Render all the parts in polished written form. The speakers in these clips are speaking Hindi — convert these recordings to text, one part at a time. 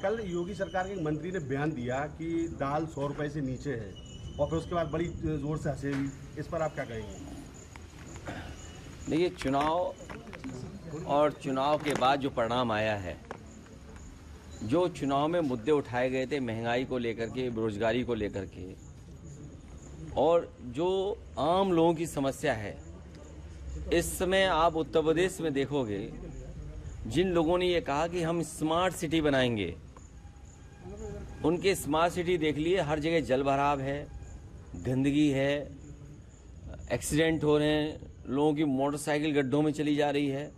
कल योगी सरकार के एक मंत्री ने बयान दिया कि दाल 100 रुपए से नीचे है और फिर उसके बाद बड़ी जोर से हंसे भी। इस पर आप क्या कहेंगे? देखिए, चुनाव और चुनाव के बाद जो परिणाम आया है, जो चुनाव में मुद्दे उठाए गए थे महंगाई को लेकर के, बेरोजगारी को लेकर के, और जो आम लोगों की समस्या है, इस समय आप उत्तर प्रदेश में देखोगे जिन लोगों ने ये कहा कि हम स्मार्ट सिटी बनाएंगे, उनके स्मार्ट सिटी देख लिए हर जगह जल भराव है, गंदगी है, एक्सीडेंट हो रहे हैं, लोगों की मोटरसाइकिल गड्ढों में चली जा रही है,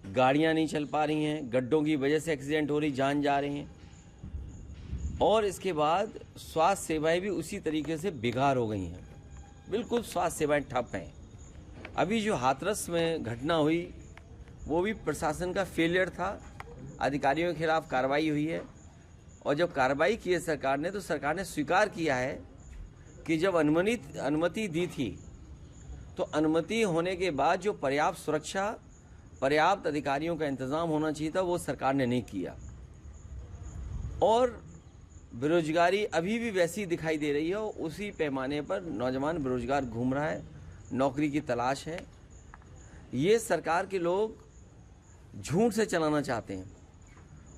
गाड़ियां नहीं चल पा रही हैं, गड्ढों की वजह से एक्सीडेंट हो रही, जान जा रही हैं। और इसके बाद स्वास्थ्य सेवाएं भी उसी तरीके से बेकार हो गई हैं, बिल्कुल स्वास्थ्य सेवाएं ठप हैं। अभी जो हाथरस में घटना हुई वो भी प्रशासन का फेलियर था, अधिकारियों के खिलाफ कार्रवाई हुई है, और जब कार्रवाई की है सरकार ने, तो सरकार ने स्वीकार किया है कि जब अनुमति दी थी तो अनुमति होने के बाद जो पर्याप्त सुरक्षा, पर्याप्त अधिकारियों का इंतजाम होना चाहिए था, वो सरकार ने नहीं किया। और बेरोजगारी अभी भी वैसी दिखाई दे रही है, और उसी पैमाने पर नौजवान बेरोजगार घूम रहा है, नौकरी की तलाश है। ये सरकार के लोग झूठ से चलाना चाहते हैं,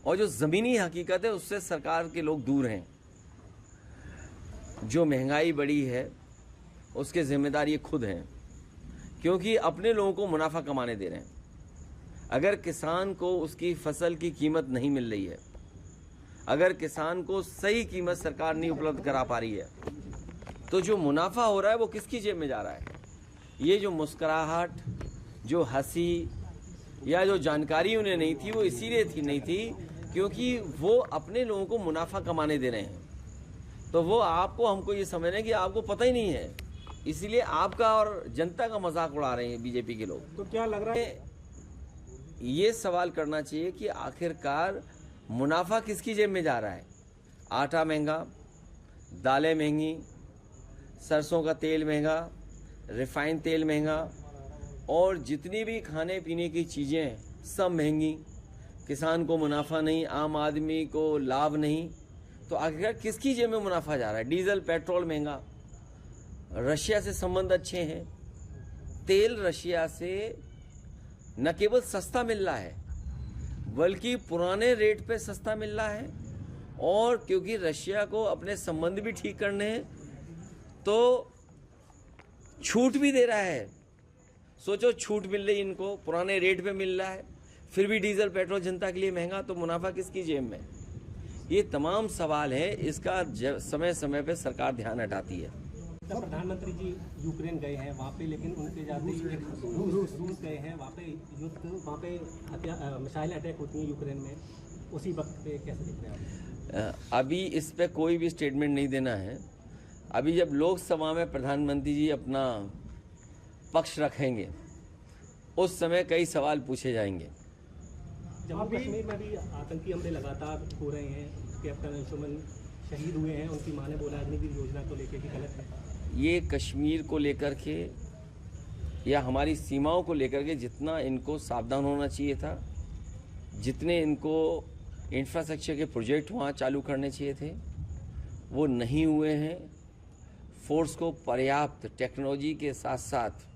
और जो ज़मीनी हकीकत है उससे सरकार के लोग दूर हैं। जो महंगाई बढ़ी है उसके जिम्मेदार ये खुद हैं, क्योंकि अपने लोगों को मुनाफा कमाने दे रहे हैं। अगर किसान को उसकी फसल की कीमत नहीं मिल रही है, अगर किसान को सही कीमत सरकार नहीं उपलब्ध करा पा रही है, तो जो मुनाफा हो रहा है वो किसकी जेब में जा रहा है? ये जो मुस्कुराहट, जो हंसी, या जो जानकारी उन्हें नहीं थी, वो इसीलिए नहीं थी क्योंकि वो अपने लोगों को मुनाफा कमाने दे रहे हैं। तो वो आपको, हमको ये समझ रहे हैं कि आपको पता ही नहीं है, इसीलिए आपका और जनता का मजाक उड़ा रहे हैं बीजेपी के लोग। तो क्या लग रहा है, ये सवाल करना चाहिए कि आखिरकार मुनाफा किसकी जेब में जा रहा है? आटा महंगा, दालें महंगी, सरसों का तेल महंगा, रिफाइंड तेल महंगा, और जितनी भी खाने पीने की चीज़ें सब महंगी। किसान को मुनाफा नहीं, आम आदमी को लाभ नहीं, तो आखिरकार किसकी जेब में मुनाफा जा रहा है? डीजल पेट्रोल महंगा, रशिया से संबंध अच्छे हैं, तेल रशिया से न केवल सस्ता मिल रहा है बल्कि पुराने रेट पे सस्ता मिल रहा है, और क्योंकि रशिया को अपने संबंध भी ठीक करने हैं तो छूट भी दे रहा है। सोचो, छूट मिल रही इनको, पुराने रेट पे मिल रहा है, फिर भी डीजल पेट्रोल जनता के लिए महंगा, तो मुनाफा किसकी जेब में? ये तमाम सवाल है, इसका समय समय पे सरकार ध्यान हटाती है। प्रधानमंत्री जी यूक्रेन गए हैं वहाँ पे, लेकिन उनके जाते ही रूस गए हैं वहाँ पे, युद्ध वहाँ पे मिसाइल अटैक होती हैं यूक्रेन में, उसी वक्त पे कैसे देख रहे हैं आप? अभी इस पे कोई भी स्टेटमेंट नहीं देना है। अभी जब लोकसभा में प्रधानमंत्री जी अपना पक्ष रखेंगे उस समय कई सवाल पूछे जाएंगे। जम्मू कश्मीर में भी आतंकी हमले लगातार हो रहे हैं, कैप्टन अंशुमन शहीद हुए हैं, उनकी मां ने बोला अग्निवीर योजना को लेकर कि गलत है। ये कश्मीर को लेकर के या हमारी सीमाओं को लेकर के जितना इनको सावधान होना चाहिए था, जितने इनको इंफ्रास्ट्रक्चर के प्रोजेक्ट वहाँ चालू करने चाहिए थे, वो नहीं हुए हैं। फोर्स को पर्याप्त टेक्नोलॉजी के साथ साथ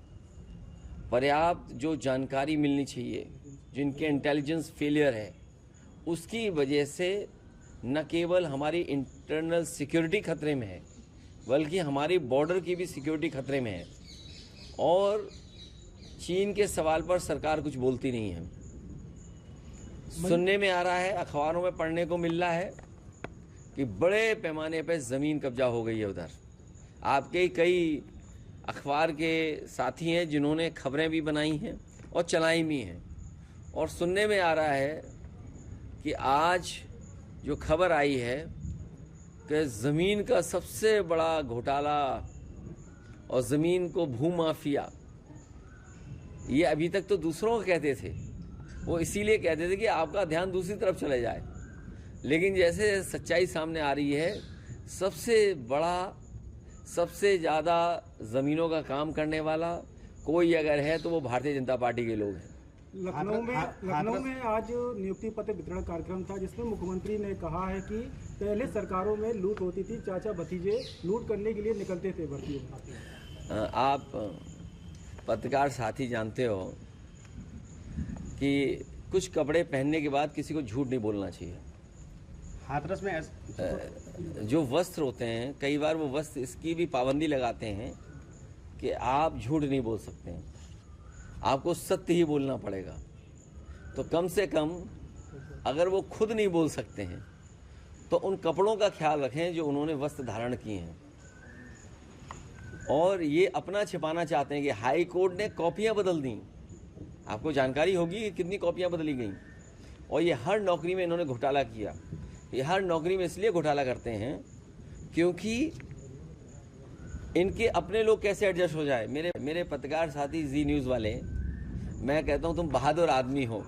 पर्याप्त जो जानकारी मिलनी चाहिए, जिनके इंटेलिजेंस फेलियर है, उसकी वजह से न केवल हमारी इंटरनल सिक्योरिटी खतरे में है बल्कि हमारी बॉर्डर की भी सिक्योरिटी खतरे में है। और चीन के सवाल पर सरकार कुछ बोलती नहीं है। सुनने में आ रहा है, अखबारों में पढ़ने को मिल रहा है कि बड़े पैमाने पर ज़मीन कब्जा हो गई है उधर। आपके कई अखबार के साथी हैं जिन्होंने खबरें भी बनाई हैं और चलाई भी हैं, और सुनने में आ रहा है कि आज जो खबर आई है कि ज़मीन का सबसे बड़ा घोटाला और ज़मीन को भूमाफिया, ये अभी तक तो दूसरों को कहते थे, वो इसीलिए कहते थे कि आपका ध्यान दूसरी तरफ चले जाए, लेकिन जैसे सच्चाई सामने आ रही है, सबसे बड़ा, सबसे ज़्यादा ज़मीनों का काम करने वाला कोई अगर है तो वो भारतीय जनता पार्टी के लोग हैं। लखनऊ में आज नियुक्ति पत्र वितरण कार्यक्रम था, जिसमें मुख्यमंत्री ने कहा है कि पहले सरकारों में लूट होती थी, चाचा भतीजे लूट करने के लिए निकलते थे भर्तियों। आप पत्रकार साथी जानते हो कि कुछ कपड़े पहनने के बाद किसी को झूठ नहीं बोलना चाहिए। हाथरस में जो वस्त्र होते हैं, कई बार वो वस्त्र इसकी भी पाबंदी लगाते हैं कि आप झूठ नहीं बोल सकते हैं, आपको सत्य ही बोलना पड़ेगा। तो कम से कम अगर वो खुद नहीं बोल सकते हैं तो उन कपड़ों का ख्याल रखें जो उन्होंने वस्त्र धारण किए हैं। और ये अपना छिपाना चाहते हैं कि हाई कोर्ट ने कॉपियां बदल दी। आपको जानकारी होगी कि कितनी कॉपियां बदली गई। और ये हर नौकरी में इन्होंने घोटाला किया। ये हर नौकरी में इसलिए घोटाला करते हैं क्योंकि इनके अपने लोग कैसे एडजस्ट हो जाए। मेरे पत्रकार साथी जी न्यूज़ वाले, मैं कहता हूँ तुम बहादुर आदमी हो।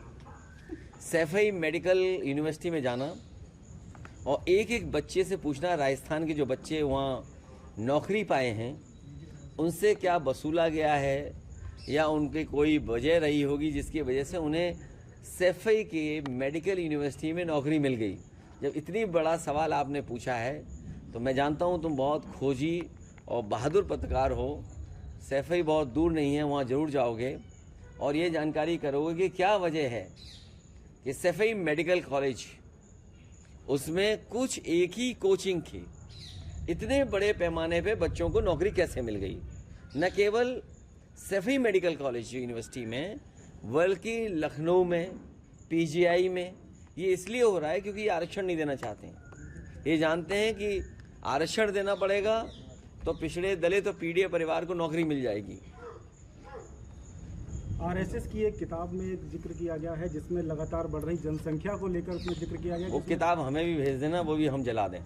सैफई मेडिकल यूनिवर्सिटी में जाना और एक एक बच्चे से पूछना, राजस्थान के जो बच्चे वहाँ नौकरी पाए हैं उनसे क्या वसूला गया है या उनकी कोई वजह रही होगी जिसकी वजह से उन्हें सैफई के मेडिकल यूनिवर्सिटी में नौकरी मिल गई। जब इतनी बड़ा सवाल आपने पूछा है तो मैं जानता हूँ तुम बहुत खोजी और बहादुर पत्रकार हो। सैफई बहुत दूर नहीं है, वहाँ ज़रूर जाओगे और ये जानकारी करोगे कि क्या वजह है कि सैफई मेडिकल कॉलेज, उसमें कुछ एक ही कोचिंग थी, इतने बड़े पैमाने पे बच्चों को नौकरी कैसे मिल गई। न केवल सैफई मेडिकल कॉलेज यूनिवर्सिटी में बल्कि लखनऊ में, पीजीआई में। ये इसलिए हो रहा है क्योंकि ये आरक्षण नहीं देना चाहते हैं। ये जानते हैं कि आरक्षण देना पड़ेगा तो पिछड़े दलित और पीड़ित परिवार को नौकरी मिल जाएगी। आरएसएस की एक किताब में एक जिक्र किया गया है जिसमें लगातार बढ़ रही जनसंख्या को लेकर उसमें जिक्र किया गया। वो किताब हमें भी भेज देना, वो भी हम जला दें।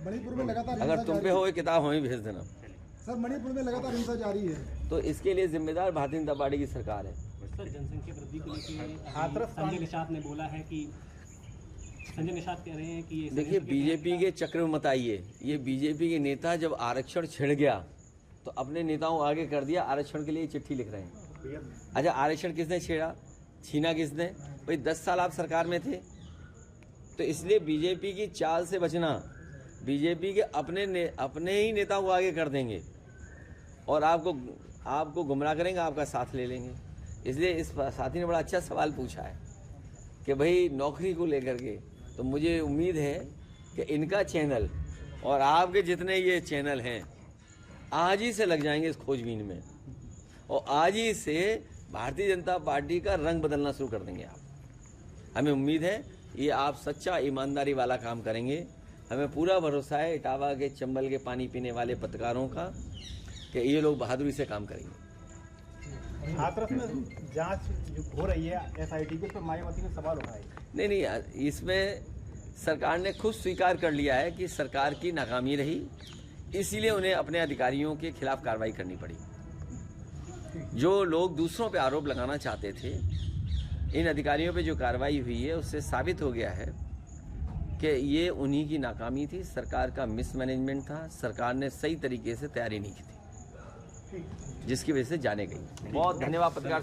मणिपुर में लगातार अगर तुम पे हो ये किताब हमें भेज देना। सर, मणिपुर में लगातार हिंसा जारी है, तो इसके लिए जिम्मेदार भारतीय जनता पार्टी की सरकार है। सर, जनसंख्या वृद्धि को लेकर संजय निषाद ने बोला है कि संजय निषाद कह रहे हैं कि ये देखिए, बीजेपी के चक्र में मत आइए। ये बीजेपी के नेता जब आरक्षण छिड़ गया तो अपने नेताओं आगे कर दिया, आरक्षण के लिए चिट्ठी लिख रहे हैं। अच्छा, आरक्षण किसने छीना किसने? भाई 10 साल आप सरकार में थे। तो इसलिए बीजेपी की चाल से बचना। बीजेपी के अपने ही नेताओं को आगे कर देंगे और आपको गुमराह करेंगे, आपका साथ ले लेंगे। इसलिए इस साथी ने बड़ा अच्छा सवाल पूछा है कि भाई नौकरी को लेकर के, तो मुझे उम्मीद है कि इनका चैनल और आपके जितने ये चैनल हैं आज ही से लग जाएंगे इस खोजबीन में और आज ही से भारतीय जनता पार्टी का रंग बदलना शुरू कर देंगे आप। हमें उम्मीद है ये आप सच्चा ईमानदारी वाला काम करेंगे। हमें पूरा भरोसा है इटावा के चंबल के पानी पीने वाले पत्रकारों का कि ये लोग बहादुरी से काम करेंगे। हाथरस में जांच हो रही है एसआईटी के, पर मायावती ने सवाल उठाए। नहीं, इसमें सरकार ने खुद स्वीकार कर लिया है कि सरकार की नाकामी रही, इसीलिए उन्हें अपने अधिकारियों के खिलाफ कार्रवाई करनी पड़ी। जो लोग दूसरों पे आरोप लगाना चाहते थे, इन अधिकारियों पे जो कार्रवाई हुई है उससे साबित हो गया है कि ये उन्हीं की नाकामी थी, सरकार का मिसमैनेजमेंट था। सरकार ने सही तरीके से तैयारी नहीं की थी जिसकी वजह से जाने गई। बहुत धन्यवाद पत्रकार।